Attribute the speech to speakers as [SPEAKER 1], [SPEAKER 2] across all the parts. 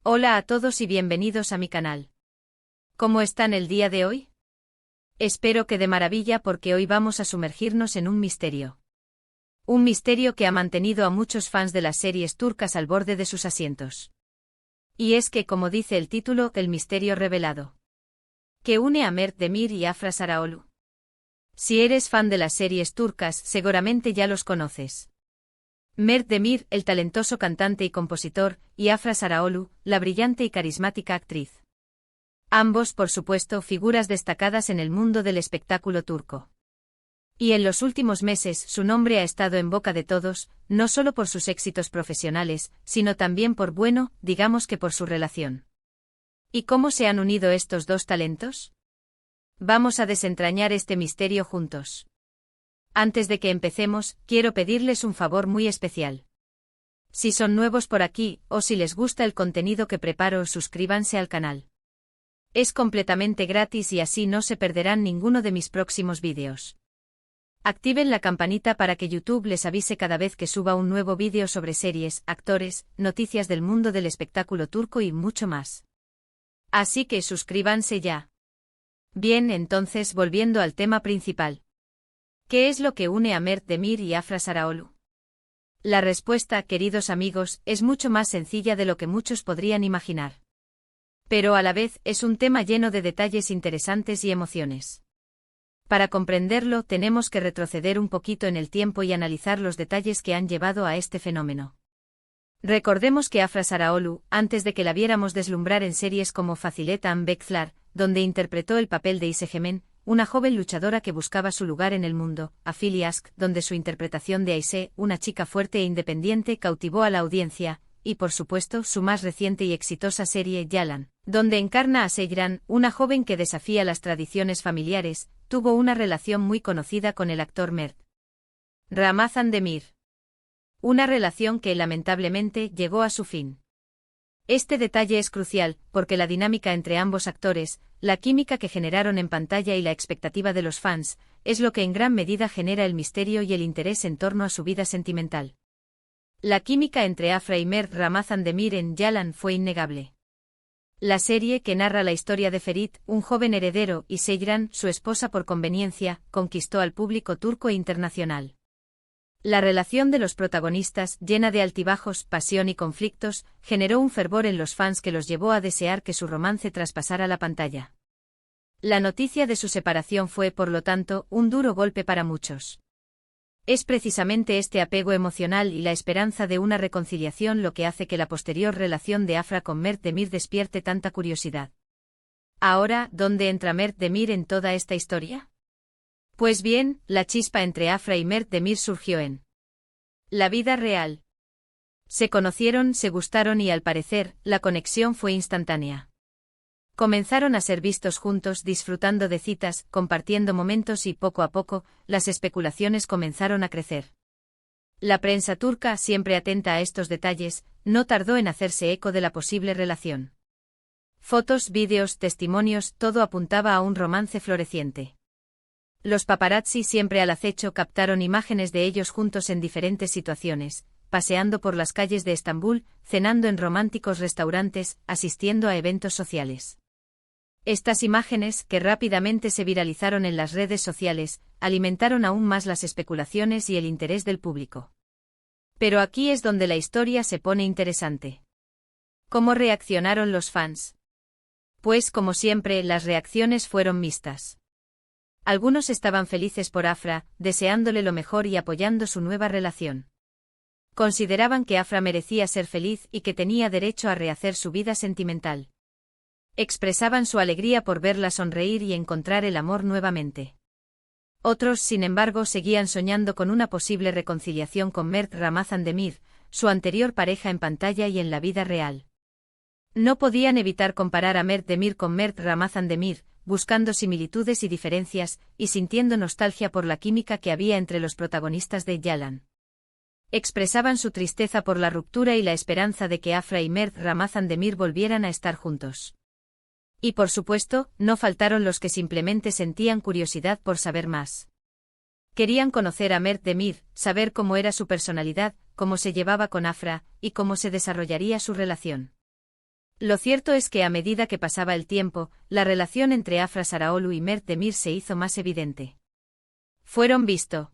[SPEAKER 1] Hola a todos y bienvenidos a mi canal. ¿Cómo están el día de hoy? Espero que de maravilla porque hoy vamos a sumergirnos en un misterio. Un misterio que ha mantenido a muchos fans de las series turcas al borde de sus asientos. Y es que, como dice el título, el misterio revelado. Que une a Mert Demir y Afra Sarıoğlu. Si eres fan de las series turcas, seguramente ya los conoces. Mert Demir, el talentoso cantante y compositor, y Afra Sarıoğlu, la brillante y carismática actriz. Ambos, por supuesto, figuras destacadas en el mundo del espectáculo turco. Y en los últimos meses su nombre ha estado en boca de todos, no solo por sus éxitos profesionales, sino también digamos que por su relación. ¿Y cómo se han unido estos dos talentos? Vamos a desentrañar este misterio juntos. Antes de que empecemos, quiero pedirles un favor muy especial. Si son nuevos por aquí, o si les gusta el contenido que preparo, suscríbanse al canal. Es completamente gratis y así no se perderán ninguno de mis próximos vídeos. Activen la campanita para que YouTube les avise cada vez que suba un nuevo vídeo sobre series, actores, noticias del mundo del espectáculo turco y mucho más. Así que suscríbanse ya. Bien, entonces volviendo al tema principal. ¿Qué es lo que une a Mert Demir y Afra Sarıoğlu? La respuesta, queridos amigos, es mucho más sencilla de lo que muchos podrían imaginar. Pero a la vez es un tema lleno de detalles interesantes y emociones. Para comprenderlo tenemos que retroceder un poquito en el tiempo y analizar los detalles que han llevado a este fenómeno. Recordemos que Afra Sarıoğlu, antes de que la viéramos deslumbrar en series como Faziletan Bekler, donde interpretó el papel de Isegemen, una joven luchadora que buscaba su lugar en el mundo, a Fili Aşk, donde su interpretación de Ayşe, una chica fuerte e independiente, cautivó a la audiencia, y por supuesto su más reciente y exitosa serie Yalan, donde encarna a Seyran, una joven que desafía las tradiciones familiares, tuvo una relación muy conocida con el actor Mert Ramazan Demir. Una relación que lamentablemente llegó a su fin. Este detalle es crucial, porque la dinámica entre ambos actores, la química que generaron en pantalla y la expectativa de los fans, es lo que en gran medida genera el misterio y el interés en torno a su vida sentimental. La química entre Afra y Mert Ramazan Demir en Yalan fue innegable. La serie, que narra la historia de Ferit, un joven heredero, y Seyran, su esposa por conveniencia, conquistó al público turco e internacional. La relación de los protagonistas, llena de altibajos, pasión y conflictos, generó un fervor en los fans que los llevó a desear que su romance traspasara la pantalla. La noticia de su separación fue, por lo tanto, un duro golpe para muchos. Es precisamente este apego emocional y la esperanza de una reconciliación lo que hace que la posterior relación de Afra con Mert Demir despierte tanta curiosidad. Ahora, ¿dónde entra Mert Demir en toda esta historia? Pues bien, la chispa entre Afra y Mert Demir surgió en la vida real. Se conocieron, se gustaron y al parecer, la conexión fue instantánea. Comenzaron a ser vistos juntos, disfrutando de citas, compartiendo momentos y poco a poco, las especulaciones comenzaron a crecer. La prensa turca, siempre atenta a estos detalles, no tardó en hacerse eco de la posible relación. Fotos, vídeos, testimonios, todo apuntaba a un romance floreciente. Los paparazzi, siempre al acecho, captaron imágenes de ellos juntos en diferentes situaciones, paseando por las calles de Estambul, cenando en románticos restaurantes, asistiendo a eventos sociales. Estas imágenes, que rápidamente se viralizaron en las redes sociales, alimentaron aún más las especulaciones y el interés del público. Pero aquí es donde la historia se pone interesante. ¿Cómo reaccionaron los fans? Pues como siempre, las reacciones fueron mixtas. Algunos estaban felices por Afra, deseándole lo mejor y apoyando su nueva relación. Consideraban que Afra merecía ser feliz y que tenía derecho a rehacer su vida sentimental. Expresaban su alegría por verla sonreír y encontrar el amor nuevamente. Otros, sin embargo, seguían soñando con una posible reconciliación con Mert Ramazan Demir, su anterior pareja en pantalla y en la vida real. No podían evitar comparar a Mert Demir con Mert Ramazan Demir, buscando similitudes y diferencias, y sintiendo nostalgia por la química que había entre los protagonistas de Yalan. Expresaban su tristeza por la ruptura y la esperanza de que Afra y Mert Ramazan Demir volvieran a estar juntos. Y por supuesto, no faltaron los que simplemente sentían curiosidad por saber más. Querían conocer a Mert Demir, saber cómo era su personalidad, cómo se llevaba con Afra, y cómo se desarrollaría su relación. Lo cierto es que a medida que pasaba el tiempo, la relación entre Afra Saraalu y Mert Demir se hizo más evidente. Fueron visto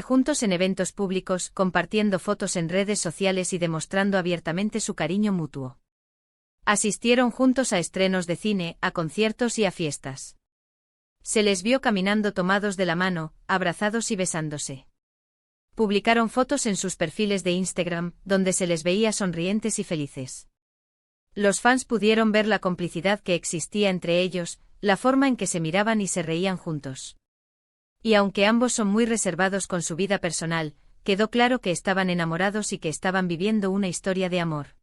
[SPEAKER 1] juntos en eventos públicos, compartiendo fotos en redes sociales y demostrando abiertamente su cariño mutuo. Asistieron juntos a estrenos de cine, a conciertos y a fiestas. Se les vio caminando tomados de la mano, abrazados y besándose. Publicaron fotos en sus perfiles de Instagram, donde se les veía sonrientes y felices. Los fans pudieron ver la complicidad que existía entre ellos, la forma en que se miraban y se reían juntos. Y aunque ambos son muy reservados con su vida personal, quedó claro que estaban enamorados y que estaban viviendo una historia de amor.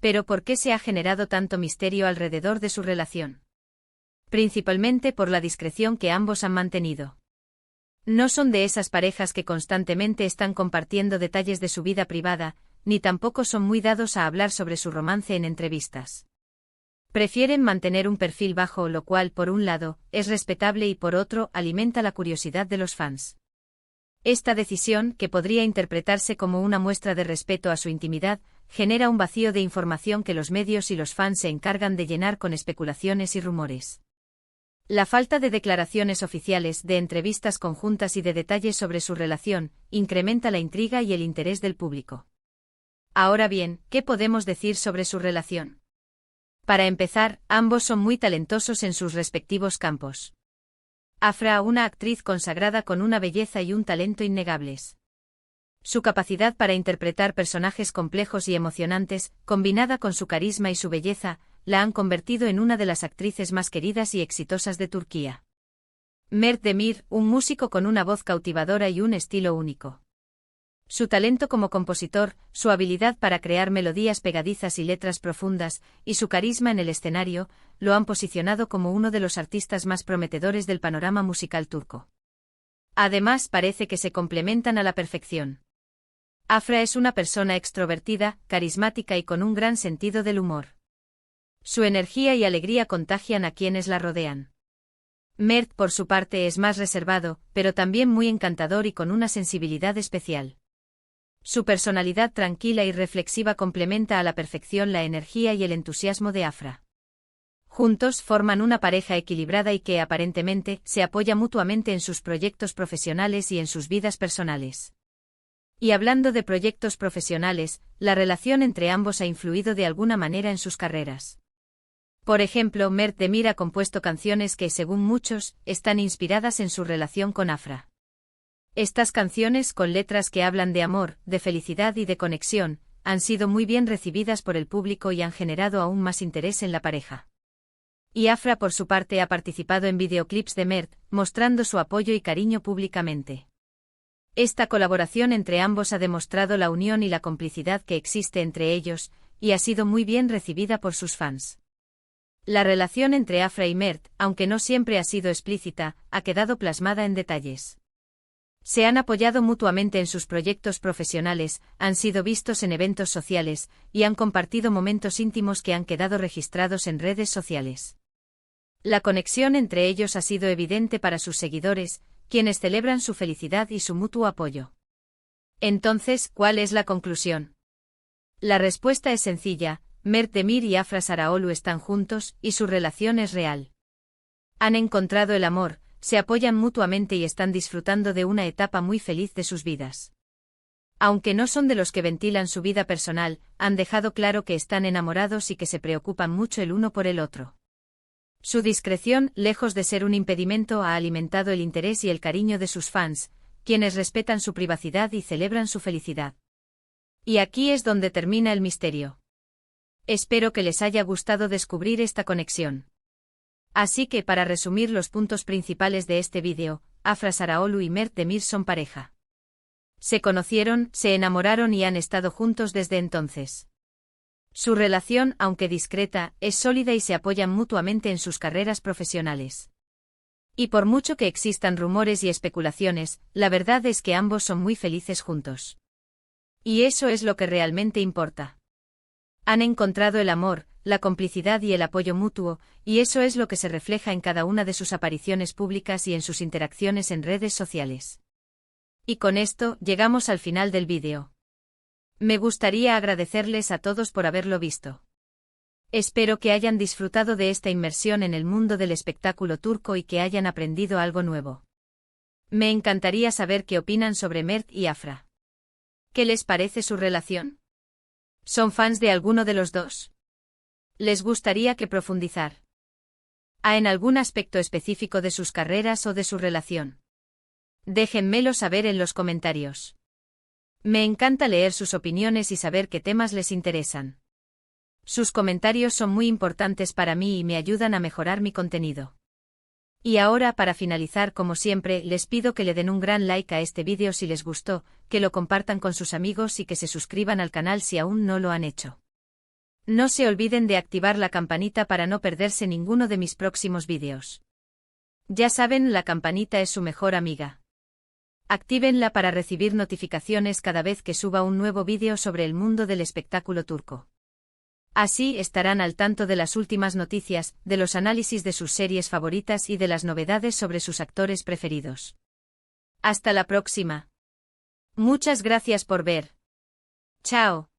[SPEAKER 1] Pero ¿por qué se ha generado tanto misterio alrededor de su relación? Principalmente por la discreción que ambos han mantenido. No son de esas parejas que constantemente están compartiendo detalles de su vida privada, ni tampoco son muy dados a hablar sobre su romance en entrevistas. Prefieren mantener un perfil bajo, lo cual, por un lado, es respetable y por otro, alimenta la curiosidad de los fans. Esta decisión, que podría interpretarse como una muestra de respeto a su intimidad, genera un vacío de información que los medios y los fans se encargan de llenar con especulaciones y rumores. La falta de declaraciones oficiales, de entrevistas conjuntas y de detalles sobre su relación, incrementa la intriga y el interés del público. Ahora bien, ¿qué podemos decir sobre su relación? Para empezar, ambos son muy talentosos en sus respectivos campos. Afra, una actriz consagrada con una belleza y un talento innegables. Su capacidad para interpretar personajes complejos y emocionantes, combinada con su carisma y su belleza, la han convertido en una de las actrices más queridas y exitosas de Turquía. Mert Demir, un músico con una voz cautivadora y un estilo único. Su talento como compositor, su habilidad para crear melodías pegadizas y letras profundas, y su carisma en el escenario, lo han posicionado como uno de los artistas más prometedores del panorama musical turco. Además, parece que se complementan a la perfección. Afra es una persona extrovertida, carismática y con un gran sentido del humor. Su energía y alegría contagian a quienes la rodean. Mert, por su parte, es más reservado, pero también muy encantador y con una sensibilidad especial. Su personalidad tranquila y reflexiva complementa a la perfección la energía y el entusiasmo de Afra. Juntos forman una pareja equilibrada y que, aparentemente, se apoya mutuamente en sus proyectos profesionales y en sus vidas personales. Y hablando de proyectos profesionales, la relación entre ambos ha influido de alguna manera en sus carreras. Por ejemplo, Mert Demir ha compuesto canciones que, según muchos, están inspiradas en su relación con Afra. Estas canciones, con letras que hablan de amor, de felicidad y de conexión, han sido muy bien recibidas por el público y han generado aún más interés en la pareja. Y Afra, por su parte, ha participado en videoclips de Mert, mostrando su apoyo y cariño públicamente. Esta colaboración entre ambos ha demostrado la unión y la complicidad que existe entre ellos, y ha sido muy bien recibida por sus fans. La relación entre Afra y Mert, aunque no siempre ha sido explícita, ha quedado plasmada en detalles. Se han apoyado mutuamente en sus proyectos profesionales, han sido vistos en eventos sociales, y han compartido momentos íntimos que han quedado registrados en redes sociales. La conexión entre ellos ha sido evidente para sus seguidores, quienes celebran su felicidad y su mutuo apoyo. Entonces, ¿cuál es la conclusión? La respuesta es sencilla: Mert Demir y Afra Saraalu están juntos, y su relación es real. Han encontrado el amor, se apoyan mutuamente y están disfrutando de una etapa muy feliz de sus vidas. Aunque no son de los que ventilan su vida personal, han dejado claro que están enamorados y que se preocupan mucho el uno por el otro. Su discreción, lejos de ser un impedimento, ha alimentado el interés y el cariño de sus fans, quienes respetan su privacidad y celebran su felicidad. Y aquí es donde termina el misterio. Espero que les haya gustado descubrir esta conexión. Así que, para resumir los puntos principales de este vídeo, Afra Saraalu y Mert Demir son pareja. Se conocieron, se enamoraron y han estado juntos desde entonces. Su relación, aunque discreta, es sólida y se apoyan mutuamente en sus carreras profesionales. Y por mucho que existan rumores y especulaciones, la verdad es que ambos son muy felices juntos. Y eso es lo que realmente importa. Han encontrado el amor, la complicidad y el apoyo mutuo, y eso es lo que se refleja en cada una de sus apariciones públicas y en sus interacciones en redes sociales. Y con esto, llegamos al final del vídeo. Me gustaría agradecerles a todos por haberlo visto. Espero que hayan disfrutado de esta inmersión en el mundo del espectáculo turco y que hayan aprendido algo nuevo. Me encantaría saber qué opinan sobre Mert y Afra. ¿Qué les parece su relación? ¿Son fans de alguno de los dos? ¿Les gustaría que profundizar en algún aspecto específico de sus carreras o de su relación? Déjenmelo saber en los comentarios. Me encanta leer sus opiniones y saber qué temas les interesan. Sus comentarios son muy importantes para mí y me ayudan a mejorar mi contenido. Y ahora, para finalizar, como siempre, les pido que le den un gran like a este vídeo si les gustó, que lo compartan con sus amigos y que se suscriban al canal si aún no lo han hecho. No se olviden de activar la campanita para no perderse ninguno de mis próximos vídeos. Ya saben, la campanita es su mejor amiga. Actívenla para recibir notificaciones cada vez que suba un nuevo vídeo sobre el mundo del espectáculo turco. Así estarán al tanto de las últimas noticias, de los análisis de sus series favoritas y de las novedades sobre sus actores preferidos. Hasta la próxima. Muchas gracias por ver. Chao.